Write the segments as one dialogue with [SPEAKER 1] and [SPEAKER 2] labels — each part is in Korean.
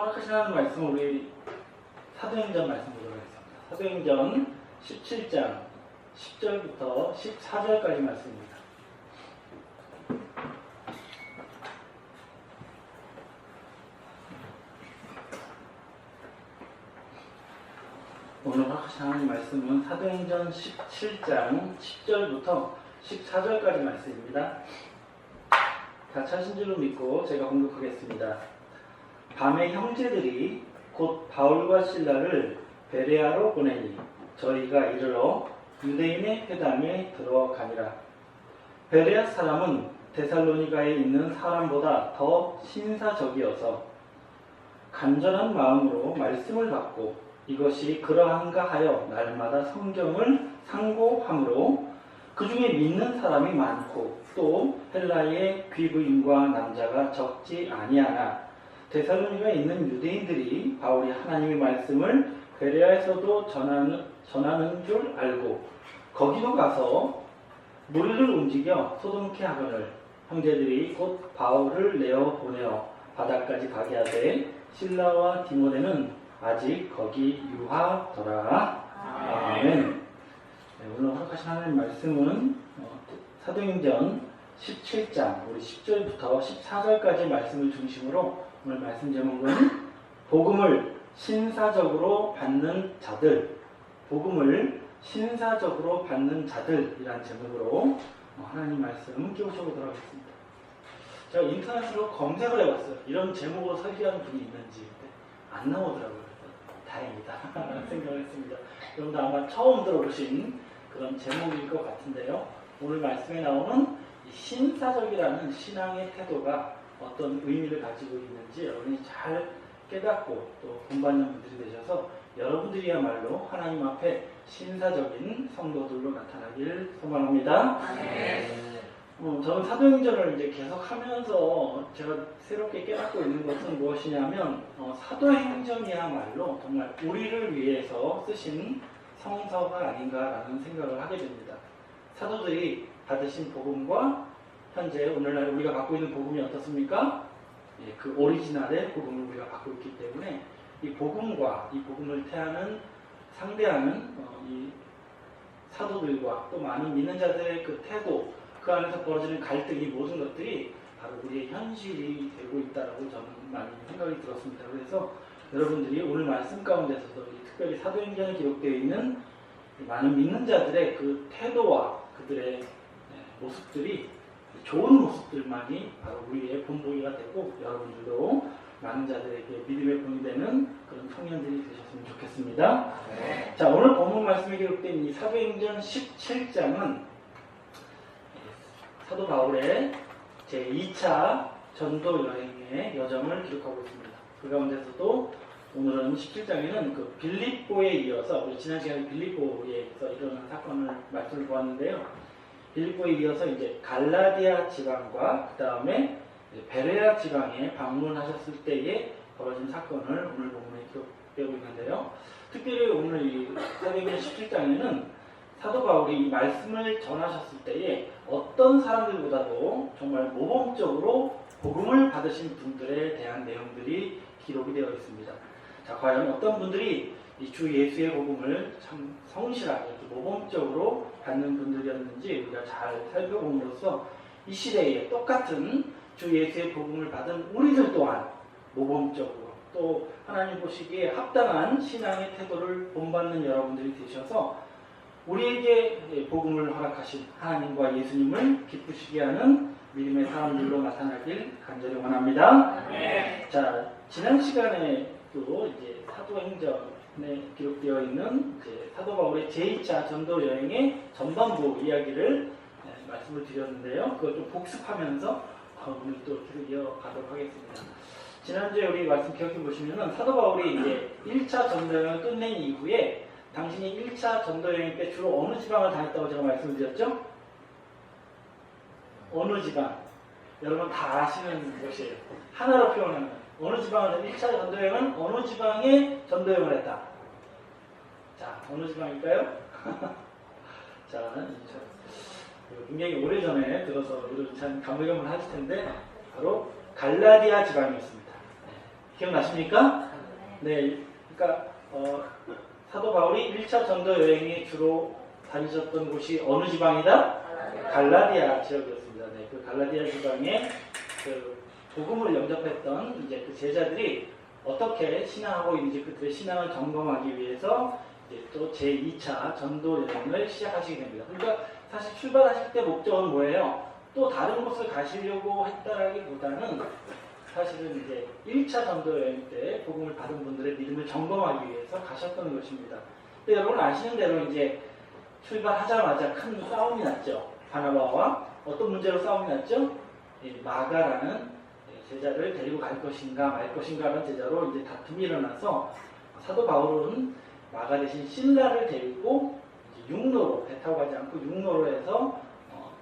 [SPEAKER 1] 허락하시는 말씀 우리 사도행전 말씀 보도록 하겠습니다. 사도행전 17장 10절부터 14절까지 말씀입니다. 오늘 허락하신 하나님 말씀은 사도행전 17장 10절부터 14절까지 말씀입니다. 다 찾으신 줄로 믿고 제가 공독하겠습니다. 밤에 형제들이 곧 바울과 실라를 베레아로 보내니 저희가 이르러 유대인의 회당에 들어가니라. 베레아 사람은 데살로니가에 있는 사람보다 더 신사적이어서 간절한 마음으로 말씀을 받고 이것이 그러한가 하여 날마다 성경을 상고함으로 그 중에 믿는 사람이 많고 또 헬라의 귀부인과 남자가 적지 아니하나 데살로니가에 있는 유대인들이 바울이 하나님의 말씀을 베레아에서도 전하는 줄 알고 거기로 가서 무리를 움직여 소동케 하거늘 형제들이 곧 바울을 내어 보내어 바다까지 가게 하되 실라와 디모데는 아직 거기 유하더라. 아멘. 네, 오늘 허락하신 하나님 말씀은 사도행전 17장 우리 10절부터 14절까지 말씀을 중심으로 오늘 말씀 제목은 복음을 신사적으로 받는 자들, 복음을 신사적으로 받는 자들이란 제목으로 하나님 말씀 끼워보도록 하겠습니다. 제가 인터넷으로 검색을 해봤어요. 이런 제목으로 설교하는 분이 있는지. 안 나오더라고요. 다행이다 생각을 했습니다. 여러분도 아마 처음 들어보신 그런 제목일 것 같은데요. 오늘 말씀에 나오는 이 신사적이라는 신앙의 태도가 어떤 의미를 가지고 있는지 여러분이 잘 깨닫고 또 본받는 분들이 되셔서 여러분들이야말로 하나님 앞에 신사적인 성도들로 나타나길 소망합니다. 네. 저는 사도행전을 이제 계속 하면서 제가 새롭게 깨닫고 있는 것은 무엇이냐면 사도행전이야말로 정말 우리를 위해서 쓰신 성서가 아닌가라는 생각을 하게 됩니다. 사도들이 받으신 복음과 현재 오늘날 우리가 갖고 있는 복음이 어떻습니까? 예, 그 오리지널의 복음을 우리가 갖고 있기 때문에 이 복음과 이 복음을 상대하는 이 사도들과 또 많은 믿는 자들의 그 태도, 그 안에서 벌어지는 갈등, 이 모든 것들이 바로 우리의 현실이 되고 있다고 저는 많이 생각이 들었습니다. 그래서 여러분들이 오늘 말씀 가운데서도 특별히 사도행전에 기록되어 있는 많은 믿는 자들의 그 태도와 그들의 모습들이 좋은 모습들만이 바로 우리의 본보기가 되고 여러분들도 많은 자들에게 믿음의 본이 되는 그런 청년들이 되셨으면 좋겠습니다. 네. 자, 오늘 본문 말씀에 기록된 이 사도행전 17장은 사도 바울의 제2차 전도 여행의 여정을 기록하고 있습니다. 그 가운데서도 오늘은 17장에는 그 빌립보에 이어서 우리 지난 시간에 빌립보에서 일어난 사건을 말씀을 보았는데요. 빌립보에 이어서 이제 갈라디아 지방과 그 다음에 베레아 지방에 방문하셨을 때에 벌어진 사건을 오늘 본문에 기록되고 있는데요. 특별히 오늘 이 사도행전 17장에는 사도 바울이 이 말씀을 전하셨을 때에 어떤 사람들보다도 정말 모범적으로 복음을 받으신 분들에 대한 내용들이 기록이 되어 있습니다. 자, 과연 어떤 분들이 이 주 예수의 복음을 참 성실하게 모범적으로 받는 분들이었는지 우리가 잘 살펴봄으로써 이 시대에 똑같은 주 예수의 복음을 받은 우리들 또한 모범적으로 또 하나님 보시기에 합당한 신앙의 태도를 본받는 여러분들이 되셔서 우리에게 복음을 허락하신 하나님과 예수님을 기쁘시게 하는 믿음의 사람들로 나타나길 간절히 원합니다. 네. 자, 지난 시간에 또 이제 사도행전에 기록되어 있는 이제 사도 바울의 제2차 전도 여행의 전반부 이야기를 말씀을 드렸는데요. 그걸 좀 복습하면서 오늘 또 계속 이어가도록 하겠습니다. 지난주에 우리 말씀 기억해 보시면은 사도 바울이 이제 1차 전도 여행을 끝낸 이후에 당신이 1차 전도여행 때 주로 어느 지방을 다녔다고 제가 말씀드렸죠? 어느 지방? 여러분 다 아시는 곳이에요. 하나로 표현하면 어느 지방을 1차 전도여행은 어느 지방에 전도여행을 했다. 자, 어느 지방일까요? 자, 굉장히 오래전에 들어서 이런 참 가물가물 하실 텐데 바로 갈라디아 지방이었습니다. 기억나십니까? 네, 그러니까 사도 바울이 1차 전도 여행에 주로 다니셨던 곳이 어느 지방이다? 갈라디아 지역이었습니다. 네, 그 갈라디아 지방에 그 복음을 영접했던 이제 그 제자들이 어떻게 신앙하고 있는지 그들의 신앙을 점검하기 위해서 이제 또 제2차 전도 여행을 시작하시게 됩니다. 그러니까 사실 출발하실 때 목적은 뭐예요? 또 다른 곳을 가시려고 했다라기보다는 사실은 이제 1차 전도 여행 때 복음을 받은 분들의 믿음을 점검하기 위해서 가셨던 것입니다. 근데 여러분 아시는 대로 이제 출발하자마자 큰 싸움이 났죠. 바나바와 어떤 문제로 싸움이 났죠? 마가라는 제자를 데리고 갈 것인가 말 것인가라는 제자로 이제 다툼이 일어나서 사도 바울은 마가 대신 신라를 데리고 이제 육로로 배 타고 가지 않고 육로로 해서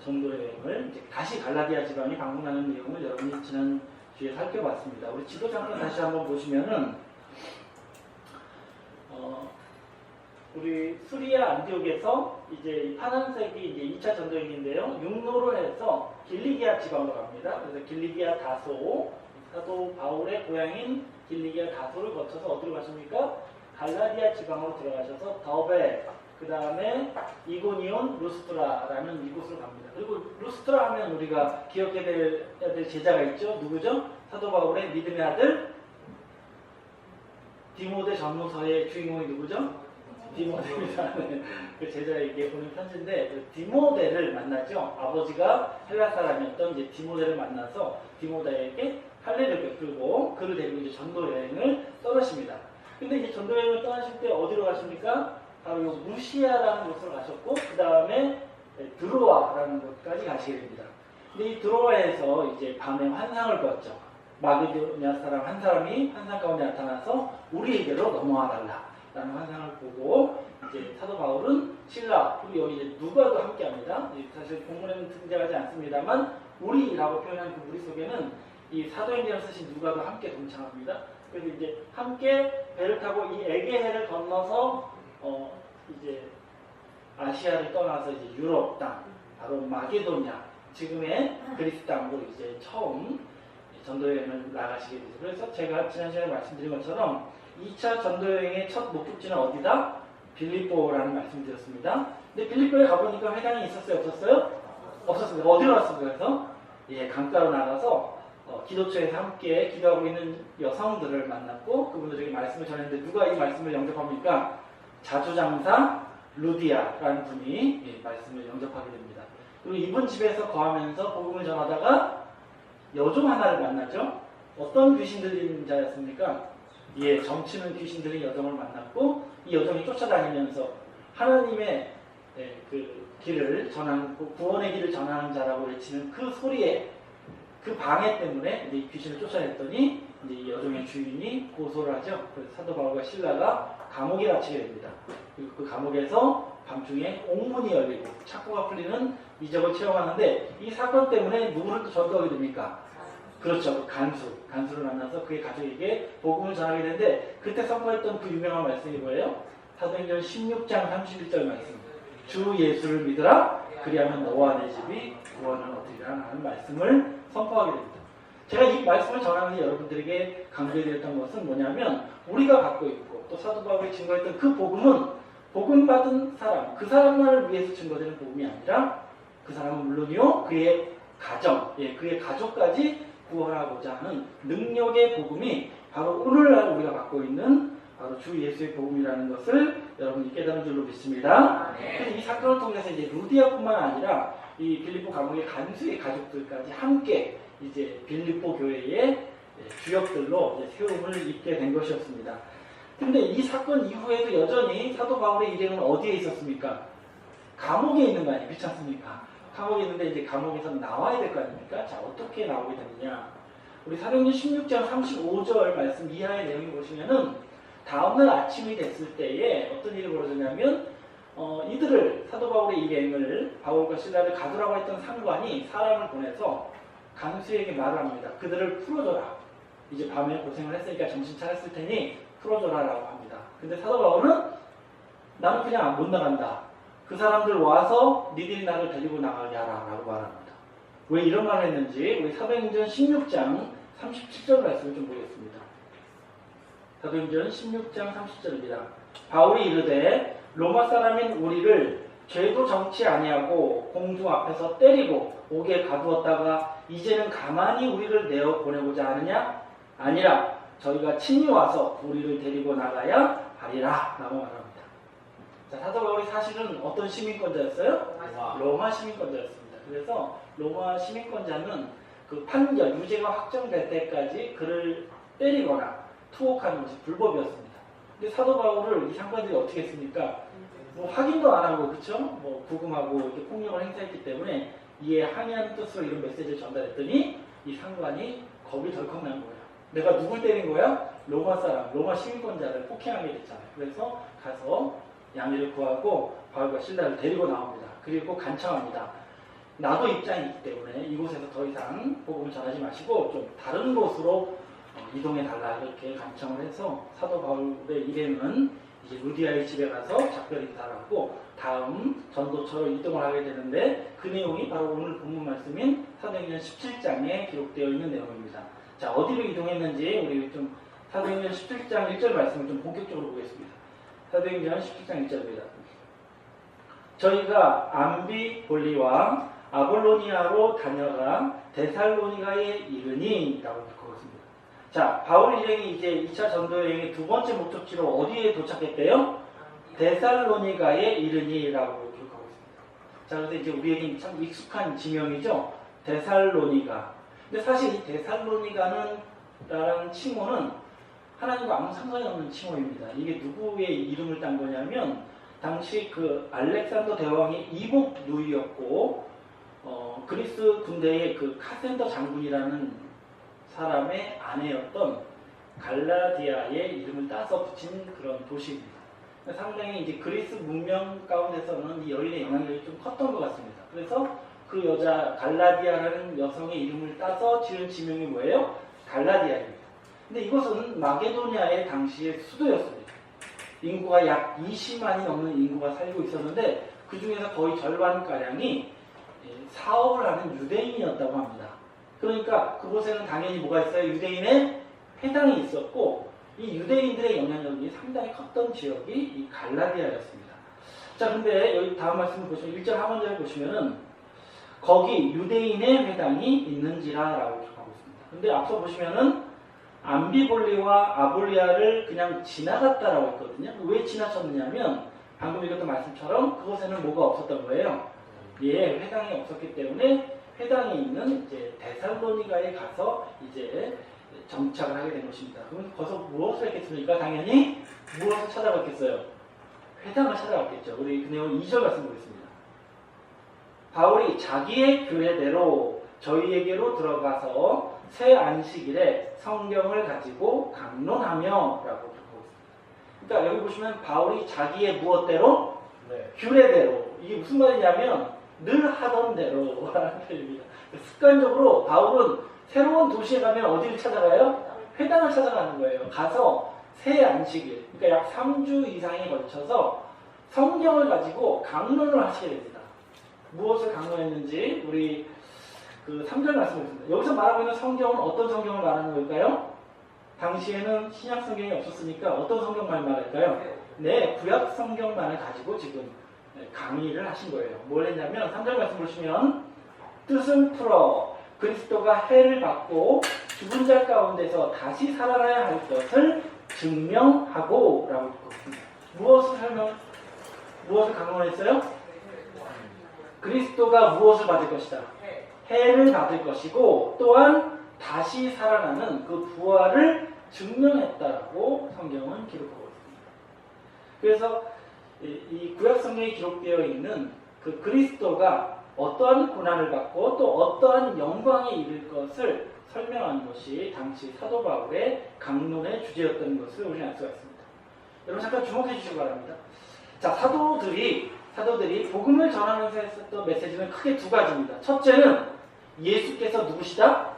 [SPEAKER 1] 전도 여행을 이제 다시 갈라디아 지방에 방문하는 내용을 여러분이 지난 주에 살펴봤습니다. 우리 지도 잠깐 다시 한번 보시면은 우리 수리아 안디옥에서 이제 파란색이 이제 2차 전도행인데요. 육로로 해서 길리기아 지방으로 갑니다. 그래서 길리기아 다소, 사도 바울의 고향인 길리기아 다소를 거쳐서 어디로 가십니까? 갈라디아 지방으로 들어가셔서 더베, 그 다음에 이고니온, 루스트라라는 이곳으로 갑니다. 그리고 루스트라 하면 우리가 기억해야 될 제자가 있죠. 누구죠? 사도 바울의 믿음의 아들 디모데 전후서의 주인공이 누구죠? 디모데라는 그 제자에게 보낸 편지인데 그 디모데를 만났죠. 아버지가 헬라 사람이었던 이제 디모데를 만나서 디모데에게 할례를 베풀고 그를 데리고 이제 전도 여행을 떠나십니다. 근데 이제 전도 여행을 떠나실 때 어디로 가십니까? 바로 요 무시아라는 곳으로 가셨고 그 다음에 드로아라는 곳까지 가시게 됩니다. 근데 이 드로아에서 이제 밤에 환상을 보았죠. 마게도냐 사람 한 사람이 환상 가운데 나타나서 우리에게로 넘어와 달라 라는 환상을 보고 이제 사도 바울은 신라 그리고 여기 이제 누가도 함께합니다. 사실 본문에는 등장하지 않습니다만 우리라고 표현한 그 우리 속에는 이 사도행전을 쓰신 누가도 함께 동참합니다. 그래서 이제 함께 배를 타고 이 에게해를 건너서 이제 아시아를 떠나서 이제 유럽 땅 바로 마게도냐 지금의 그리스 땅으로 이제 처음 전도여행을 나가시게 되죠. 그래서 제가 지난 시간에 말씀드린 것처럼 2차 전도여행의 첫 목적지는 어디다? 빌립보라는 말씀을 드렸습니다. 근데 빌립보에 가보니까 회당이 있었어요? 없었어요? 없었습니다. 어디로 갔습니까? 그래서 강가로 나가서 기도처에서 함께 기도하고 있는 여성들을 만났고 그분들에게 말씀을 전했는데 누가 이 말씀을 영접합니까? 자주장사 루디아라는 분이 말씀을 영접하게 됩니다. 그리고 이분 집에서 거하면서 복음을 전하다가 여종 하나를 만났죠. 어떤 귀신 들린 자였습니까? 점치는 귀신 들린 여종을 만났고 이 여종이 쫓아다니면서 하나님의 그 길을 전하는 구원의 길을 전하는 자라고 외치는 그 소리에 그 방해 때문에 이제 귀신을 쫓아냈더니 이제 이 여종의 주인이 고소를 하죠. 그래서 사도 바울과 신라가 감옥에 갇히게 됩니다. 그리고 그 감옥에서 밤중에 옥문이 열리고 착고가 풀리는 이적을 체험하는데 이 사건 때문에 누구를 또 전도하게 됩니까? 그렇죠. 간수를 만나서 그의 가족에게 복음을 전하게 되는데 그때 선포했던 그 유명한 말씀이 뭐예요? 사도행전 16장 31절 말씀. 주 예수를 믿으라. 그리하면 너와 내 집이 구원을 얻으리라 하는 말씀을 선포하게 됩니다. 제가 이 말씀을 전하면서 여러분들에게 강조해드렸던 것은 뭐냐면 우리가 갖고 있고 또 사도 바울이 증거했던 그 복음은 복음 받은 사람, 그 사람만을 위해서 증거되는 복음이 아니라 그 사람은 물론이요 그의 가정, 그의 가족까지 구원하고자 하는 능력의 복음이 바로 오늘날 우리가 갖고 있는 바로 주 예수의 복음이라는 것을 여러분이 깨달은 줄로 믿습니다. 그래서 이 사건을 통해서 이제 루디아뿐만 아니라 이 빌립보 감옥의 간수의 가족들까지 함께 이제 빌립보 교회의 주역들로 이제 세움을 입게 된 것이었습니다. 근데 이 사건 이후에도 여전히 사도 바울의 일행은 어디에 있었습니까? 감옥에 있는 거 아니에요? 그렇지 않습니까? 감옥에 있는데 이제 감옥에서 나와야 될 거 아닙니까? 자, 어떻게 나오게 되느냐? 우리 사도행전 16장 35절 말씀 이하의 내용을 보시면은 다음날 아침이 됐을 때에 어떤 일이 벌어졌냐면 이들을 사도 바울의 일행을 바울과 신라를 가두라고 했던 상관이 사람을 보내서 간수에게 말을 합니다. 그들을 풀어줘라. 이제 밤에 고생을 했으니까 정신 차렸을 테니 풀어줘라라고 합니다. 근데 사도 바울은 나는 그냥 못 나간다. 그 사람들 와서 니들이 나를 데리고 나가게 하라 라고 말합니다. 왜 이런 말을 했는지 우리 사도행전 16장 37절 말씀을 좀 보겠습니다. 사도행전 16장 30절입니다. 바울이 이르되 로마 사람인 우리를 죄도 정치 아니하고 공중 앞에서 때리고 옥에 가두었다가 이제는 가만히 우리를 내어 보내고자 하느냐? 아니라 저희가 친히 와서 우리를 데리고 나가야 하리라 라고 말합니다. 자, 사도 바울이 사실은 어떤 시민권자였어요? 로마 시민권자였습니다. 그래서 로마 시민권자는 그 판결, 유죄가 확정될 때까지 그를 때리거나 투옥하는 것이 불법이었습니다. 근데 사도 바울을 이 상관들이 어떻게 했습니까? 뭐 확인도 안 하고, 그쵸? 뭐 부금하고 이렇게 폭력을 행사했기 때문에 이에 항의하는 뜻으로 이런 메시지를 전달했더니 이 상관이 겁이 덜컥 난 거예요. 내가 누굴 때린 거야? 로마 사람, 로마 시민권자를 폭행하게 됐잖아요. 그래서 가서 양해를 구하고 바울과 실라를 데리고 나옵니다. 그리고 간청합니다. 나도 입장이 있기 때문에 이곳에서 더 이상 복음을 전하지 마시고 좀 다른 곳으로 이동해달라 이렇게 간청을 해서 사도 바울의 일행은 이제 루디아의 집에 가서 작별 인사를 하고 다음 전도처로 이동을 하게 되는데 그 내용이 바로 오늘 본문 말씀인 사도행전 17장에 기록되어 있는 내용입니다. 자, 어디로 이동했는지 우리 좀 사도행전 17장 1절 말씀을 좀 본격적으로 보겠습니다. 사도행전 17장 1절입니다. 저희가 암비볼리와 아볼로니아로 다녀가 데살로니가에 이르니 라고 기록하고 있습니다. 자, 바울 일행이 이제 2차 전도 여행의 두 번째 목적지로 어디에 도착했대요? 데살로니가에 이르니 라고 기록하고 있습니다. 자, 그래서 이제 우리에게 참 익숙한 지명이죠. 데살로니가. 근데 사실 이 데살로니가는 라는 칭호는 하나님과 아무 상관이 없는 칭호입니다. 이게 누구의 이름을 딴 거냐면 당시 그 알렉산더 대왕의 이복 누이였고 그리스 군대의 그 카센더 장군이라는 사람의 아내였던 갈라디아의 이름을 따서 붙인 그런 도시입니다. 상당히 이제 그리스 문명 가운데서는 이 여인의 영향력이 좀 컸던 것 같습니다. 그래서 그 여자 갈라디아라는 여성의 이름을 따서 지은 지명이 뭐예요? 갈라디아입니다. 근데 이것은 마게도니아의 당시의 수도였습니다. 인구가 약 20만이 넘는 인구가 살고 있었는데 그 중에서 거의 절반가량이 사업을 하는 유대인이었다고 합니다. 그러니까 그곳에는 당연히 뭐가 있어요? 유대인의 회당이 있었고 이 유대인들의 영향력이 상당히 컸던 지역이 이 갈라디아였습니다. 자, 근데 여기 다음 말씀을 보시면 1절 하반절을 보시면은 거기 유대인의 회당이 있는지라라고 기록하고 있습니다. 근데 앞서 보시면은 암비볼리와 아볼리아를 그냥 지나갔다라고 했거든요. 왜 지나쳤느냐면 방금 읽었던 말씀처럼 그곳에는 뭐가 없었던 거예요. 예, 회당이 없었기 때문에 회당이 있는 이제 데살로니가에 가서 이제 정착을 하게 된 것입니다. 그러면 거기서 무엇을 했겠습니까? 당연히 무엇을 찾아갔겠어요? 회당을 찾아갔겠죠. 우리 그 내용 2절 말씀 보겠습니다. 바울이 자기의 교례대로 저희에게로 들어가서 새 안식일에 성경을 가지고 강론하며 라고 적고 있습니다. 그러니까 여기 보시면 바울이 자기의 무엇대로? 네. 규례대로. 이게 무슨 말이냐면 늘 하던 대로 라는 표현입니다. 습관적으로 바울은 새로운 도시에 가면 어디를 찾아가요? 회당을 찾아가는 거예요. 가서 새 안식일, 그러니까 약 3주 이상에 걸쳐서 성경을 가지고 강론을 하시게 됩니다. 무엇을 강론했는지 우리 그 3절 말씀드렸습니다. 여기서 말하고 있는 성경은 어떤 성경을 말하는 걸까요? 당시에는 신약 성경이 없었으니까 어떤 성경만 말할까요? 네, 구약 성경만을 가지고 지금 강의를 하신 거예요. 뭘 했냐면 3절 말씀 보시면 뜻을 풀어 그리스도가 해를 받고 죽은 자 가운데서 다시 살아나야 할 것을 증명하고 라고 읽었습니다. 무엇을 강론했어요? 그리스도가 무엇을 받을 것이다? 해를 받을 것이고 또한 다시 살아나는 그 부활을 증명했다라고 성경은 기록하고 있습니다. 그래서 이 구약 성경에 기록되어 있는 그 그리스도가 어떠한 고난을 받고 또 어떠한 영광에 이를 것을 설명한 것이 당시 사도 바울의 강론의 주제였던 것을 우리는 알 수가 있습니다. 여러분 잠깐 주목해 주시기 바랍니다. 자, 사도들이 복음을 전하면서 했었던 메시지는 크게 두 가지입니다. 첫째는 예수께서 누구시다?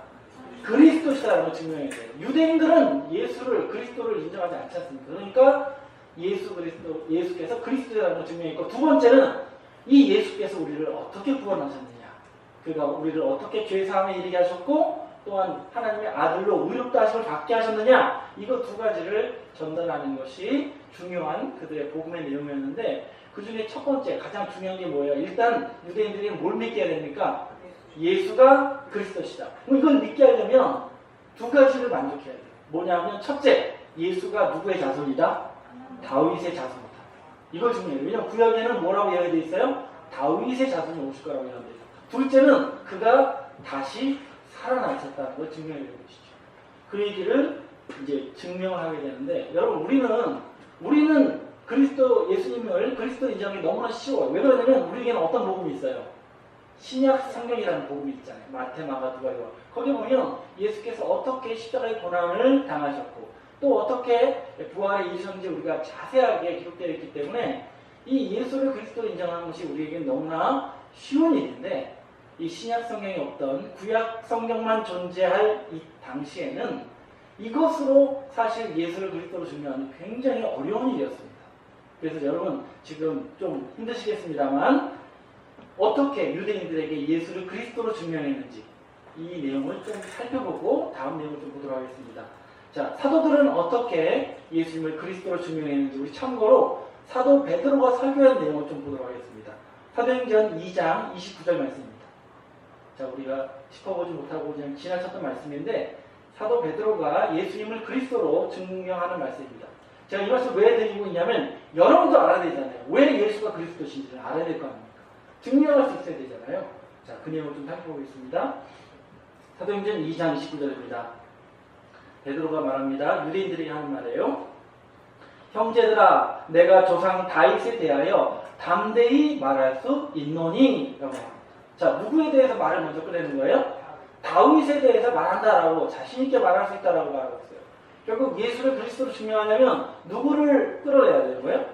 [SPEAKER 1] 그리스도시다라는 걸 증명해야 돼요. 유대인들은 그리스도를 인정하지 않지 않습니까? 그러니까 예수께서 그리스도라는 걸 증명했고, 두 번째는 이 예수께서 우리를 어떻게 구원하셨느냐, 그가 우리를 어떻게 죄 사함에 이르게 하셨고 또한 하나님의 아들로 의롭다 하심을 받게 하셨느냐, 이거 두 가지를 전달하는 것이 중요한 그들의 복음의 내용이었는데 그 중에 첫 번째 가장 중요한 게 뭐예요? 일단 유대인들이 뭘 믿게 해야 됩니까? 예수가 그리스도시다. 이걸 믿게 하려면 두 가지를 만족해야 돼요. 뭐냐면 첫째, 예수가 누구의 자손이다? 다윗의 자손이다. 이걸 중요해요. 왜냐하면 구약에는 뭐라고 예언되어 있어요? 다윗의 자손이 오실 거라고 예언되어 있어요. 둘째는 그가 다시 살아나셨다는 걸 증명해 주시죠. 그 얘기를 이제 증명을 하게 되는데 여러분 우리는 그리스도 예수님을 그리스도 인정하기 너무나 쉬워요. 왜 그러냐면 우리에게는 어떤 복음이 있어요? 신약 성경이라는 복음이 있잖아요. 마태, 마가, 누가, 요한. 거기 보면 예수께서 어떻게 십자가의 고난을 당하셨고 또 어떻게 부활에 이르셨는지 우리가 자세하게 기록되어 있기 때문에 이 예수를 그리스도로 인정하는 것이 우리에게 너무나 쉬운 일인데 이 신약 성경이 없던 구약 성경만 존재할 이 당시에는 이것으로 사실 예수를 그리스도로 증명하는 굉장히 어려운 일이었습니다. 그래서 여러분 지금 좀 힘드시겠습니다만 어떻게 유대인들에게 예수를 그리스도로 증명했는지 이 내용을 좀 살펴보고 다음 내용을 좀 보도록 하겠습니다. 자, 사도들은 어떻게 예수님을 그리스도로 증명했는지 우리 참고로 사도 베드로가 설교한 내용을 좀 보도록 하겠습니다. 사도행전 2장 29절 말씀입니다. 자, 우리가 짚어보지 못하고 그냥 지나쳤던 말씀인데 사도 베드로가 예수님을 그리스도로 증명하는 말씀입니다. 제가 이 말씀 왜 드리고 있냐면 여러분도 알아야 되잖아요. 왜 예수가 그리스도신지를 알아야 될 거 아닙니까? 증명할 수 있어야 되잖아요. 자, 그 내용을 좀 살펴보겠습니다. 사도행전 2장 29절입니다. 베드로가 말합니다. 유대인들이 하는 말이에요. 형제들아, 내가 조상 다윗에 대하여 담대히 말할 수 있노니 라고 합니다. 자, 누구에 대해서 말을 먼저 꺼내는 거예요? 다윗에 대해서 말한다라고 자신있게 말할 수 있다라고 말하고 있어요. 결국 예수를 그리스도로 증명하려면 누구를 끌어내야 되는 거예요?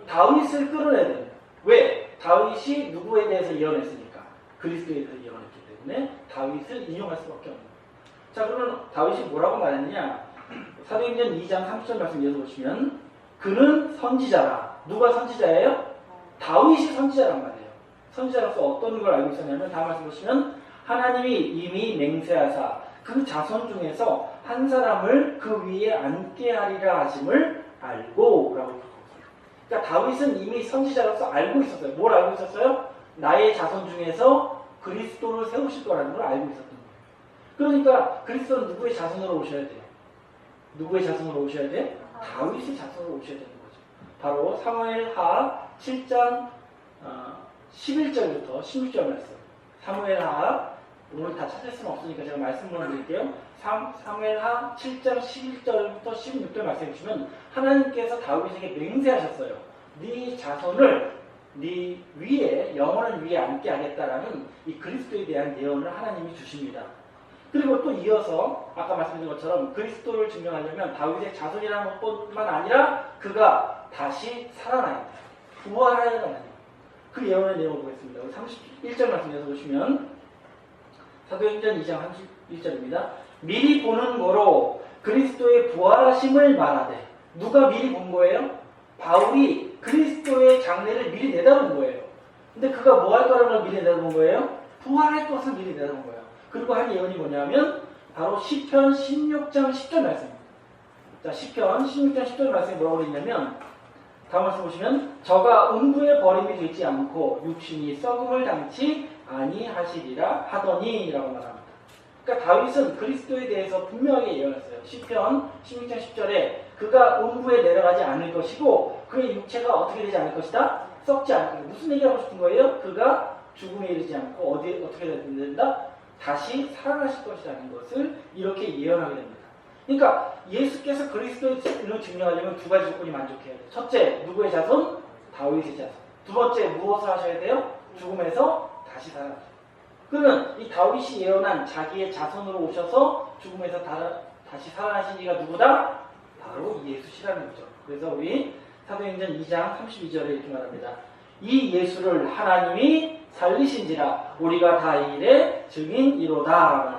[SPEAKER 1] 다윗을 끌어내야 됩니다. 왜? 다윗이 누구에 대해서 예언했으니까 그리스도에 대해서 예언했기 때문에 다윗을 인용할 수밖에 없는 거예요. 자, 그러면 다윗이 뭐라고 말했느냐? 사도행전 2장 30절 말씀 읽어보시면 그는 선지자라. 누가 선지자예요? 다윗이 선지자란 말이에요. 선지자로서 어떤 걸 알고 있었냐면 다음 말씀 보시면 하나님이 이미 맹세하사 그 자손 중에서 한 사람을 그 위에 앉게 하리라 하심을 알고 라고 있었어요. 그러니까 다윗은 이미 선지자로서 알고 있었어요. 뭘 알고 있었어요? 나의 자손 중에서 그리스도를 세우실 거라는 걸 알고 있었던 거예요. 그러니까 그리스도는 누구의 자손으로 오셔야 돼요? 누구의 자손으로 오셔야 돼? 다윗의 자손으로 오셔야 되는 거죠. 바로 사무엘하 7장 11절부터 16절 말씀. 사무엘하 오늘 다 찾을 수는 없으니까 제가 말씀을 드릴게요. 사무엘하 7장 11절부터 16절 말씀해 주시면 하나님께서 다윗에게 맹세하셨어요. 네 자손을 네 위에 영원한 위에 앉게 하겠다라는 이 그리스도에 대한 예언을 하나님이 주십니다. 그리고 또 이어서 아까 말씀드린 것처럼 그리스도를 증명하려면 다윗의 자손이라는 것뿐만 아니라 그가 다시 살아나야 돼요. 부활하여야 합니다. 그 예언의 내용을 보겠습니다. 31절 말씀에서 보시면 사도행전 2장 31절입니다. 미리 보는 거로 그리스도의 부활하심을 말하되 누가 미리 본 거예요? 바울이 그리스도의 장래를 미리 내다본 거예요. 근데 그가 뭐 할 거라는 걸 미리 내다본 거예요? 부활할 것을 미리 내다본 거예요. 그리고 한 예언이 뭐냐면 바로 시편 16장 10절 말씀입니다. 자, 시편 16장 10절 말씀이 뭐라고 되냐면 다음 말씀 보시면 저가 음부에 버림이 되지 않고 육신이 썩음을 당치 아니하시리라 하더니 라고 말합니다. 그러니까 다윗은 그리스도에 대해서 분명하게 예언했어요. 시편 16장 10절에 그가 음부에 내려가지 않을 것이고 그의 육체가 어떻게 되지 않을 것이다? 썩지 않을 것이다. 무슨 얘기하고 싶은 거예요? 그가 죽음에 이르지 않고 어떻게 된다? 다시 살아나실 것이라는 것을 이렇게 예언하게 됩니다. 그러니까 예수께서 그리스도를 증명하려면 두 가지 조건이 만족해야 돼요. 첫째, 누구의 자손? 다윗의 자손. 두 번째, 무엇을 하셔야 돼요? 죽음에서 다시 살아나셔야 돼요. 그러면 이 다윗이 예언한 자기의 자손으로 오셔서 죽음에서 다시 살아나신 이가 누구다? 바로 예수시라는 거죠. 그래서 우리 사도행전 2장 32절에 이렇게 말합니다. 이 예수를 하나님이 살리신지라 우리가 다 이 일의 증인이로다.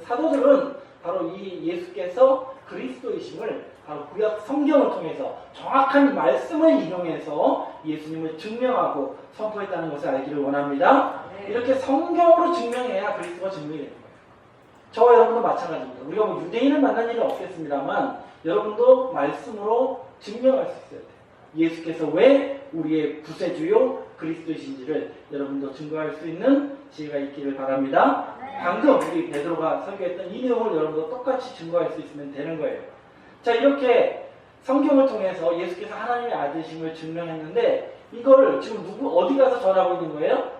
[SPEAKER 1] 사도들은 바로 이 예수께서 그리스도이심을 바로 구약 성경을 통해서 정확한 말씀을 인용해서 예수님을 증명하고 선포했다는 것을 알기를 원합니다. 이렇게 성경으로 증명해야 그리스도가 증명이 되는 거예요. 저와 여러분도 마찬가지입니다. 우리가 뭐 유대인을 만난 일은 없겠습니다만 여러분도 말씀으로 증명할 수 있어야 돼요. 예수께서 왜 우리의 구세주요 그리스도이신지를 여러분도 증거할 수 있는 지혜가 있기를 바랍니다. 방금 우리 베드로가 설교했던 이 내용을 여러분도 똑같이 증거할 수 있으면 되는 거예요. 자, 이렇게 성경을 통해서 예수께서 하나님의 아들이심을 증명했는데 이걸 지금 어디 가서 전하고 있는 거예요?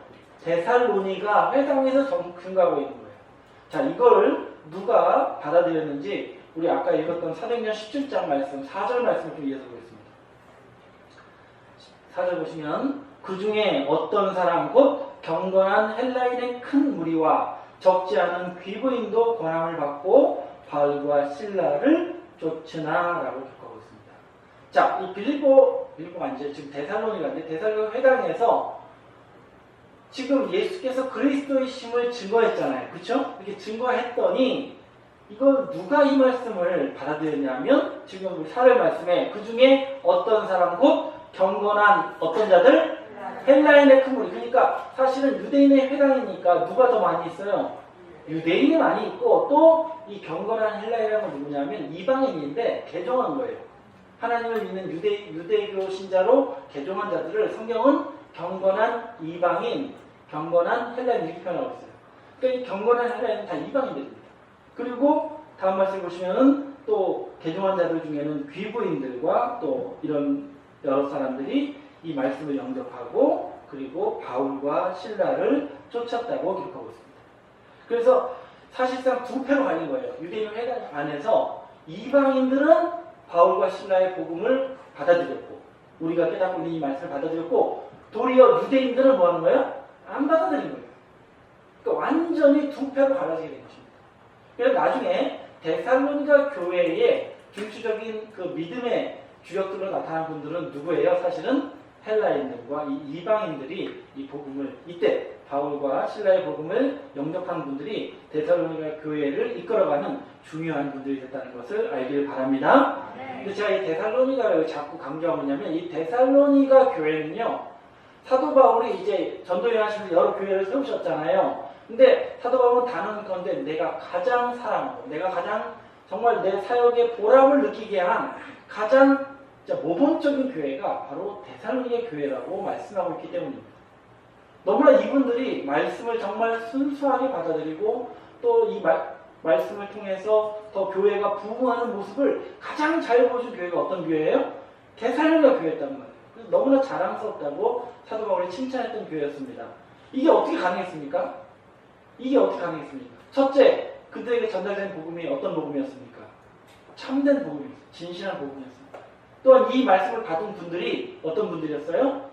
[SPEAKER 1] 데살로니가 회당에서 증거하고 있는 거예요. 자, 이걸 누가 받아들였는지 우리 아까 읽었던 사도행전 17장 말씀 4절 말씀을 좀 이어서 보겠습니다. 4절 보시면 그 중에 어떤 사람 곧 경건한 헬라인의 큰 무리와 적지 않은 귀부인도 권함을 받고 바울과 실라를 쫓으나라고 기록하고 있습니다. 자, 이 빌립보가 이제 지금 데살로니가인데 데살로니 회당에서 지금 예수께서 그리스도이심을 증거했잖아요. 그렇죠? 이렇게 증거했더니 이걸 누가 이 말씀을 받아들였냐면 지금 우리 4절 말씀에 그 중에 어떤 사람 곧 경건한 어떤 자들? 헬라인의 큰 무리. 그러니까 사실은 유대인의 회당이니까 누가 더 많이 있어요? 유대인이 많이 있고 또 이 경건한 헬라인이라는 건 누구냐면 이방인인데 개종한 거예요. 하나님을 믿는 유대교 신자로 개종한 자들을 성경은 경건한 이방인, 경건한 헬라인 이렇게 표현하고 있어요. 그러니까 이 경건한 헬라인은 다 이방인들입니다. 그리고 다음 말씀 보시면은 또 개종한 자들 중에는 귀부인들과 또 이런 여러 사람들이 이 말씀을 영접하고 그리고 바울과 실라를 쫓았다고 기록하고 있습니다. 그래서 사실상 두 패로 갈린 거예요. 유대인 회당 안에서 이방인들은 바울과 실라의 복음을 받아들였고 우리가 깨닫고 있는 이 말씀을 받아들였고 도리어 유대인들은 뭐 하는 거예요? 안 받아들인 거예요. 그러니까 완전히 두 패로 갈라지게 된 것입니다. 그래서 나중에 데살로니가 교회의 중추적인 그 믿음의 주역들로 나타난 분들은 누구예요? 사실은 헬라인들과 이 이방인들이 이 복음을 이때 바울과 실라의 복음을 영접하는 분들이 데살로니가 교회를 이끌어가는 중요한 분들이 됐다는 것을 알기를 바랍니다. 근데 제가 이 데살로니가를 자꾸 강조하고 있냐면 이 데살로니가 교회는요 사도 바울이 이제 전도 여행하시면서 여러 교회를 세우셨잖아요. 근데 사도 바울은 단언 건데 내가 가장 사랑하고 내가 가장 정말 내 사역의 보람을 느끼게 한 가장 모범적인 교회가 바로 데살로니가 교회라고 말씀하고 있기 때문입니다. 너무나 이분들이 말씀을 정말 순수하게 받아들이고 또 이 말씀을 통해서 더 교회가 부흥하는 모습을 가장 잘 보여준 교회가 어떤 교회예요? 데살로니가 교회였단 말이에요. 너무나 자랑스럽다고 사도 바울이 칭찬했던 교회였습니다. 이게 어떻게 가능했습니까? 첫째, 그들에게 전달된 복음이 어떤 복음이었습니까? 참된 복음이었어요. 진실한 복음이었습니다. 또한 이 말씀을 받은 분들이 어떤 분들이었어요?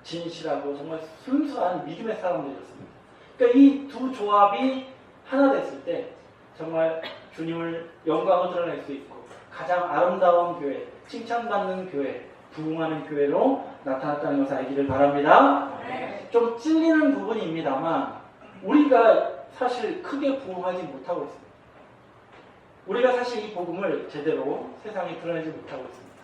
[SPEAKER 1] 진실하고 정말 순수한 믿음의 사람들이었습니다. 그러니까 이 두 조합이 하나 됐을 때 정말 주님을 영광을 드러낼 수 있고 가장 아름다운 교회, 칭찬받는 교회, 부흥하는 교회로 나타났다는 것을 알기를 바랍니다. 좀 찔리는 부분입니다만 우리가 사실 크게 부흥하지 못하고 있습니다. 우리가 사실 이 복음을 제대로 세상에 드러내지 못하고 있습니다.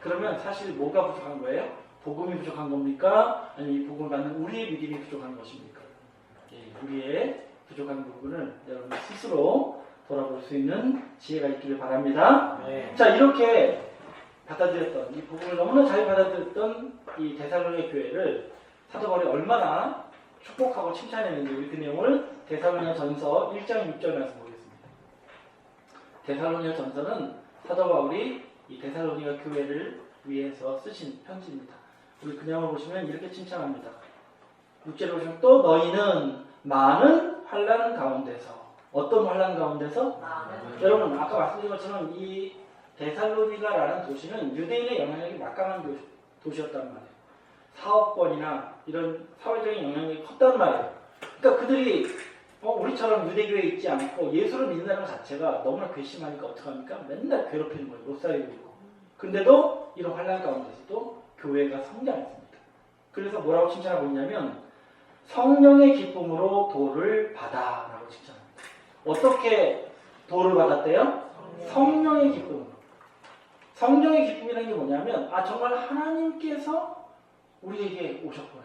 [SPEAKER 1] 그러면 사실 뭐가 부족한 거예요? 복음이 부족한 겁니까? 아니면 이 복음을 받는 우리의 믿음이 부족한 것입니까? 우리의 부족한 부분을 여러분 스스로 돌아볼 수 있는 지혜가 있기를 바랍니다. 자, 이렇게 받아들였던 이 복음을 너무나 잘 받아들였던 이 데살로니가 교회를 사도 바울이 얼마나 축복하고 칭찬했는지 우리 그 내용을 데살로니가 전서 1장 6절 말씀 보겠습니다. 데살로니가 전서는 사도 바울이 이 데살로니가 교회를 위해서 쓰신 편지입니다. 우리 그 내용을 보시면 이렇게 칭찬합니다. 6절에 보시면 또 너희는 많은 환난 가운데서 어떤 환난 가운데서? 여러분 아까 말씀드린 것처럼 이 데살로니가라는 도시는 유대인의 영향력이 막강한 도시였단 말이에요. 사업권이나 이런 사회적인 영향력이 컸단 말이에요. 그러니까 그들이 우리처럼 유대교에 있지 않고 예수를 믿는다는 것 자체가 너무나 괘씸하니까 어떡합니까? 맨날 괴롭히는 거예요. 못 살게 되고. 근데도 이런 환난 가운데서도 교회가 성장했습니다. 그래서 뭐라고 칭찬하고 있냐면 성령의 기쁨으로 도를 받아 라고 칭찬합니다. 어떻게 도를 받았대요? 성령의 기쁨으로. 성령의 기쁨이라는 게 뭐냐면 정말 하나님께서 우리에게 오셨구나.